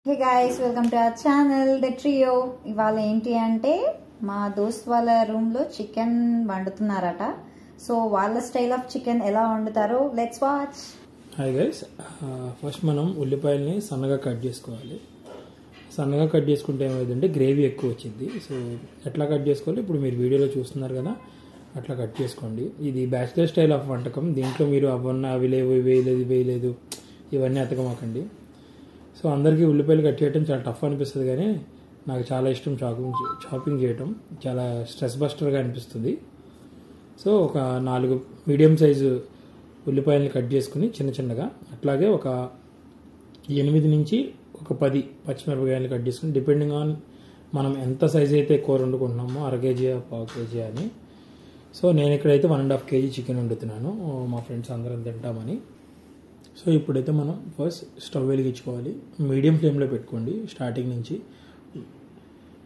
Hey guys, welcome to our channel the trio. ఇవాళ ఏంటి అంటే మా దోస్త్ వాళ్ళ రూమ్లో చికెన్ వండుతున్నారట. సో వాళ్ళ స్టైల్ ఆఫ్ చికెన్ ఎలా వండుతారో let's watch. Hi guys, first మనం ఉల్లిపాయలని సన్నగా కట్ చేసుకోవాలి. సన్నగా కట్ చేసుకుంటే ఏమైందంటే గ్రేవీ ఎక్కువ వచ్చింది. సో ఎట్లా కట్ చేసుకోవాలి ఇప్పుడు మీరు వీడియోలో చూస్తున్నారు కదా, అట్లా కట్ చేసుకోండి. ఇది బ్యాచిలర్ స్టైల్ ఆఫ్ వంటకం. దీంట్లో మీరు అవన్నీ అవి లేవు ఇవి వేయలేదు ఇవన్నీ అతకమాకండి. సో అందరికీ ఉల్లిపాయలు కట్ చేయడం చాలా టఫ్ అనిపిస్తుంది, కానీ నాకు చాలా ఇష్టం చాపింగ్ చేయటం. చాలా స్ట్రెస్ బస్టర్గా అనిపిస్తుంది. సో ఒక 4 మీడియం సైజు ఉల్లిపాయలని కట్ చేసుకుని చిన్నగా, అట్లాగే ఒక 8 నుంచి ఒక 10 పచ్చిమిరపకాయలు కట్ చేసుకుని, డిపెండింగ్ ఆన్ మనం ఎంత సైజు అయితే కూర వండుకుంటున్నామో, 1/2 కేజీ 1/4 కేజీ అని. సో నేను ఇక్కడైతే 1.5 కేజీ చికెన్ వండుతున్నాను, మా ఫ్రెండ్స్ అందరం తింటామని. సో ఇప్పుడైతే మనం ఫస్ట్ స్టవ్ వెలిగించుకోవాలి. మీడియం ఫ్లేమ్లో పెట్టుకోండి స్టార్టింగ్ నుంచి.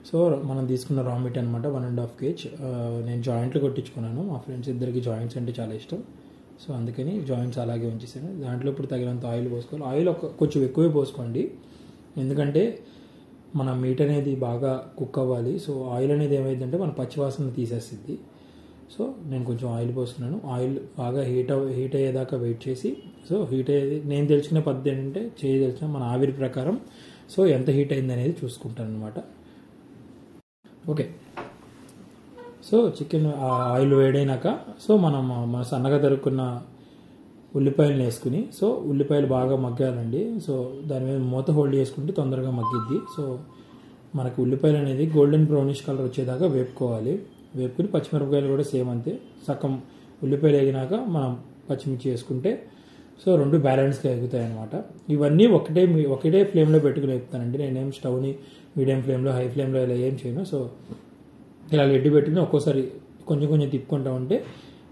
సో మనం తీసుకున్న రా మీట్ అనమాట 1.5 కేజీ. నేను జాయింట్లు కొట్టించుకున్నాను. మా ఫ్రెండ్స్ ఇద్దరికి జాయింట్స్ అంటే చాలా ఇష్టం. సో అందుకని జాయింట్స్ అలాగే ఉంచేసాను. దాంట్లో ఇప్పుడు తగినంత ఆయిల్ పోసుకోవాలి. ఆయిల్ కొంచెం ఎక్కువే పోసుకోండి, ఎందుకంటే మన మీట్ అనేది బాగా కుక్ అవ్వాలి. సో ఆయిల్ అనేది ఏమైందంటే మన పచ్చివాసన తీసేస్తుంది. సో నేను కొంచెం ఆయిల్ పోస్తున్నాను. ఆయిల్ బాగా హీట్ అయ్యేదాకా వెయిట్ చేసి, సో హీట్ అయ్యేది నేను తెలుసుకునే పద్ధతి ఏంటంటే చేయదలిచిన మన ఆవిరి ప్రకారం సో ఎంత హీట్ అయింది అనేది చూసుకుంటాను అనమాట. ఓకే, సో చికెన్ ఆయిల్ వేడైనాక సో మన సన్నగా తరుక్కున్న ఉల్లిపాయలను వేసుకుని, సో ఉల్లిపాయలు బాగా మగ్గాలండి. సో దాని మీద మూత హోల్డ్ చేసుకుంటే తొందరగా మగ్గిద్ది. సో మనకు ఉల్లిపాయలు అనేది గోల్డెన్ బ్రౌనిష్ కలర్ వచ్చేదాకా వేపుకోవాలి. వేపుకుని పచ్చిమిరపకాయలు కూడా సేమ్ అంతే. సగం ఉల్లిపాయలు వేగినాక మనం పచ్చిమిర్చి వేసుకుంటే సో 2 బ్యాలెన్స్గా ఎగుతాయి అనమాట. ఇవన్నీ ఒకటే ఫ్లేమ్లో పెట్టుకుని వేపుతానండి. నేనేం స్టవ్ని మీడియం ఫ్లేమ్లో హై ఫ్లేమ్లో ఇలా ఏం చేయను. సో ఇలా లెడ్డు పెట్టుకుని ఒక్కోసారి కొంచెం తిప్పుకుంటా ఉంటే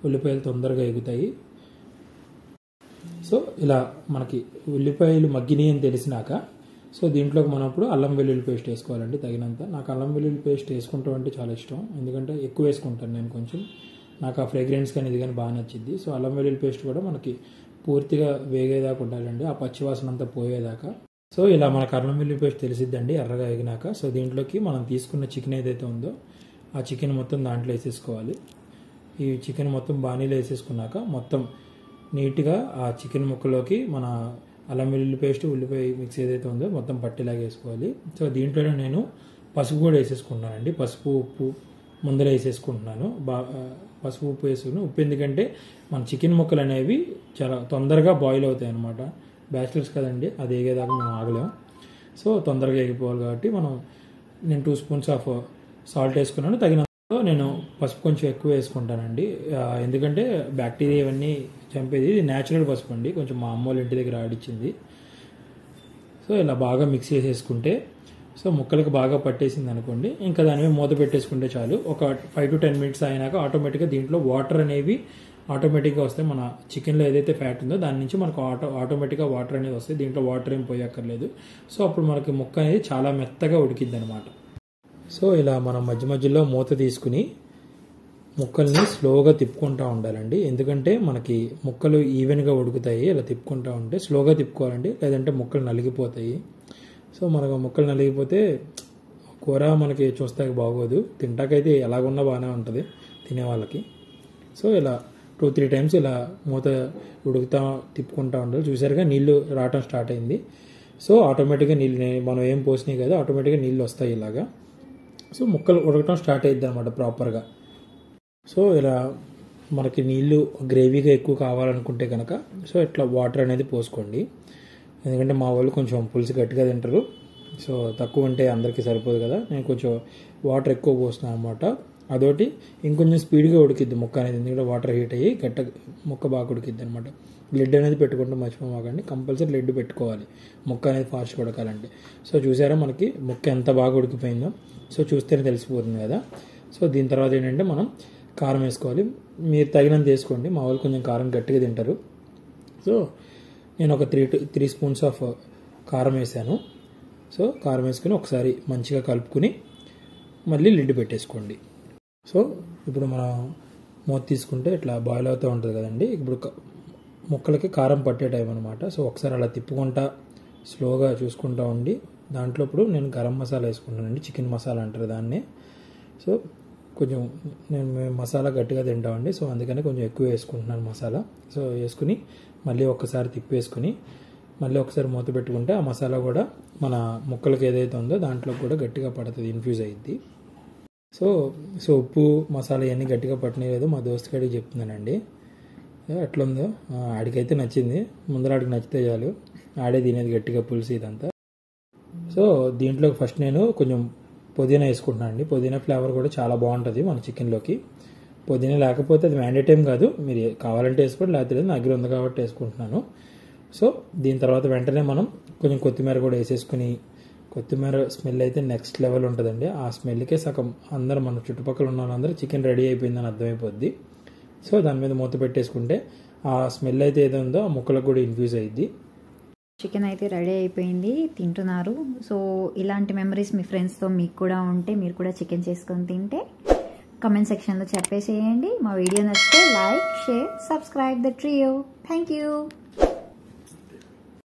ఉల్లిపాయలు తొందరగా ఎగుతాయి. సో ఇలా మనకి ఉల్లిపాయలు మగ్గినాయి అని తెలిసినాక సో దీంట్లోకి మనం ఇప్పుడు అల్లం వెల్లుల్లి పేస్ట్ వేసుకోవాలండి తగినంత. నాకు అల్లం వెల్లుల్లి పేస్ట్ వేసుకుంటాం అంటే చాలా ఇష్టం, ఎందుకంటే ఎక్కువ వేసుకుంటాను నేను కొంచెం. నాకు ఆ ఫ్రేగ్రెన్స్ కానీ ఇది కానీ బాగా నచ్చింది. సో అల్లం వెల్లుల్లి పేస్ట్ కూడా మనకి పూర్తిగా వేగేదాకా ఉండాలండి, ఆ పచ్చివాసన అంతా పోయేదాకా. సో ఇలా మనకు అల్లం వెల్లుల్లి పేస్ట్ తెలిసిద్దండి ఎర్రగా వేగినాక. సో దీంట్లోకి మనం తీసుకున్న చికెన్ ఏదైతే ఉందో ఆ చికెన్ మొత్తం దాంట్లో వేసేసుకోవాలి. ఈ చికెన్ మొత్తం బాణీలో వేసేసుకున్నాక మొత్తం నీట్గా ఆ చికెన్ ముక్కలోకి మన అల్లం వెల్లుల్లి పేస్ట్ ఉల్లిపాయ మిక్స్ ఏదైతే ఉందో మొత్తం పట్టేలాగా వేసుకోవాలి. సో దీంట్లోనే నేను పసుపు కూడా వేసేసుకుంటున్నానండి. పసుపు ఉప్పు ముందర వేసేసుకుంటున్నాను. పసుపు ఉప్పు వేసుకుని, ఉప్పు ఎందుకంటే మన చికెన్ ముక్కలు అనేవి చాలా తొందరగా బాయిల్ అవుతాయి అనమాట. బ్యాచిలర్స్ కదండి, అది వేగేదాకా మనం ఆగలేము. సో తొందరగా వేగిపోవాలి కాబట్టి నేను 2 స్పూన్స్ ఆఫ్ సాల్ట్ వేసుకున్నాను. తగినంత నేను పసుపు కొంచెం ఎక్కువ వేసుకుంటానండి, ఎందుకంటే బ్యాక్టీరియా ఇవన్నీ చంపేది. ఇది న్యాచురల్ పసుపు అండి, కొంచెం మా అమ్మ వాళ్ళ ఇంటి దగ్గర ఆడిచ్చింది. సో ఇలా బాగా మిక్స్ చేసేసుకుంటే సో ముక్కలకు బాగా పట్టేసింది అనుకోండి, ఇంకా దాని మీద మూత పెట్టేసుకుంటే చాలు. ఒక 5 to 10 మినిట్స్ అయినాక ఆటోమేటిక్గా దీంట్లో వాటర్ అనేవి ఆటోమేటిక్గా వస్తాయి. మన చికెన్లో ఏదైతే ఫ్యాట్ ఉందో దాని నుంచి మనకు ఆటోమేటిక్గా వాటర్ అనేది వస్తాయి. దీంట్లో వాటర్ ఏం పోయక్కర్లేదు. సో అప్పుడు మనకి ముక్క అనేది చాలా మెత్తగా ఉడికిద్ది అనమాట. సో ఇలా మనం మధ్యలో మూత తీసుకుని ముక్కల్ని స్లోగా తిప్పుకుంటూ ఉండాలండి, ఎందుకంటే మనకి ముక్కలు ఈవెన్గా ఉడుకుతాయి. ఇలా తిప్పుకుంటూ ఉంటే స్లోగా తిప్పుకోవాలండి, లేదంటే ముక్కలు నలిగిపోతాయి. సో మనకు ముక్కలు నలిగిపోతే కూర మనకి చూస్తాకి బాగోదు, తింటాకైతే ఎలాగున్నా బాగానే ఉంటుంది తినే వాళ్ళకి. సో ఇలా 2-3 టైమ్స్ ఇలా మూత తిప్పుకుంటూ ఉండాలి. చూసారుగా నీళ్ళు రావటం స్టార్ట్ అయింది. సో ఆటోమేటిక్గా నీళ్ళు మనం ఏం పోసినాయి కదా, ఆటోమేటిక్గా నీళ్ళు వస్తాయి ఇలాగా. సో ముక్కలు ఉడకటం స్టార్ట్ అయ్యిద్ది అనమాట ప్రాపర్గా. సో ఇలా మనకి నీళ్ళు గ్రేవీగా ఎక్కువ కావాలనుకుంటే కనుక సో ఇట్లా వాటర్ అనేది పోసుకోండి, ఎందుకంటే మా వాళ్ళు కొంచెం పులుసు గట్టిగా తింటారు. సో తక్కువ ఉంటే అందరికీ సరిపోదు కదా, నేను కొంచెం వాటర్ ఎక్కువ పోస్తున్నాను అనమాట. అదొకటి ఇంకొంచెం స్పీడ్గా ఉడికిద్ది ముక్క అనేది, ఎందుకంటే వాటర్ హీట్ అయ్యి ముక్క బాగా ఉడికిద్ది అనమాట. లెడ్ అనేది పెట్టుకుంటూ మర్చిపోమాకండి, కంపల్సరీ లెడ్ పెట్టుకోవాలి ముక్క అనేది ఫాస్ట్గా ఉడకాలంటే. సో చూసారా మనకి ముక్క ఎంత బాగా ఉడికిపోయిందో, సో చూస్తేనే తెలిసిపోతుంది కదా. సో దీని తర్వాత ఏంటంటే మనం కారం వేసుకోవాలి. మీరు తగినంత వేసుకోండి, మా వాళ్ళు కొంచెం కారం గట్టిగా తింటారు. సో నేను ఒక 3 స్పూన్స్ ఆఫ్ కారం వేసాను. సో కారం వేసుకొని ఒకసారి మంచిగా కలుపుకుని మళ్ళీ లిడ్ పెట్టేసుకోండి. సో ఇప్పుడు మనం మూత తీసుకుంటే ఇట్లా బాయిల్ అవుతూ ఉంటుంది కదండి. ఇప్పుడు ముక్కలకి కారం పట్టే టైం అనమాట. సో ఒకసారి అలా తిప్పుకుంటా స్లోగా చూసుకుంటూ ఉండి దాంట్లో ఇప్పుడు నేను గరం మసాలా వేసుకుంటానండి, చికెన్ మసాలా అంటారు దాన్ని. సో కొంచెం మేము మసాలా గట్టిగా తింటామండి, సో అందుకని కొంచెం ఎక్కువ వేసుకుంటున్నాను మసాలా. సో వేసుకుని మళ్ళీ ఒక్కసారి తిప్పేసుకుని మళ్ళీ ఒకసారి మూత పెట్టుకుంటే ఆ మసాలా కూడా మన ముక్కలకి ఏదైతే ఉందో దాంట్లో కూడా గట్టిగా పడుతుంది, ఇన్ఫ్యూజ్ అయ్యిద్ది. సో ఉప్పు మసాలా ఇవన్నీ గట్టిగా పట్టలేదు, మా దోస్తుగాడికి చెప్తున్నానండి. ఎట్లుందో ఆడికైతే నచ్చింది, ముందర ఆడికి నచ్చితే చాలు, ఆడే తినేది గట్టిగా పులుసు ఇదంతా. సో దీంట్లో ఫస్ట్ నేను కొంచెం పుదీనా వేసుకుంటున్నాను అండి. పుదీనా ఫ్లేవర్ కూడా చాలా బాగుంటుంది మన చికెన్లోకి. పుదీనా లేకపోతే అది మ్యాండేట్ ఏం కాదు, మీరు కావాలంటే వేసుకోండి, లేకపోతే నా దగ్గర ఉంది కాబట్టి వేసుకుంటున్నాను. సో దీని తర్వాత వెంటనే మనం కొంచెం కొత్తిమీర కూడా వేసేసుకుని, కొత్తిమీర స్మెల్ అయితే నెక్స్ట్ లెవెల్ ఉంటుందండి. ఆ స్మెల్కే సగం అందరూ మన చుట్టుపక్కల ఉన్న వాళ్ళందరూ చికెన్ రెడీ అయిపోయిందని అర్థమైపోద్ది. సో దాని మీద మూత పెట్టేసుకుంటే ఆ స్మెల్ అయితే ఏదో ఉందో ఆ ముక్కలకు కూడా ఇన్ఫ్యూజ్ అయ్యిద్ది. చికెన్ అయితే రెడీ అయిపోయింది, తింటున్నారు. సో ఇలాంటి మెమరీస్ మీ ఫ్రెండ్స్తో మీకు కూడా ఉంటే మీరు కూడా చికెన్ చేసుకొని తింటే కమెంట్ సెక్షన్లో చెప్పేసేయండి. మా వీడియో నచ్చితే like, share, subscribe the trio. Thank you.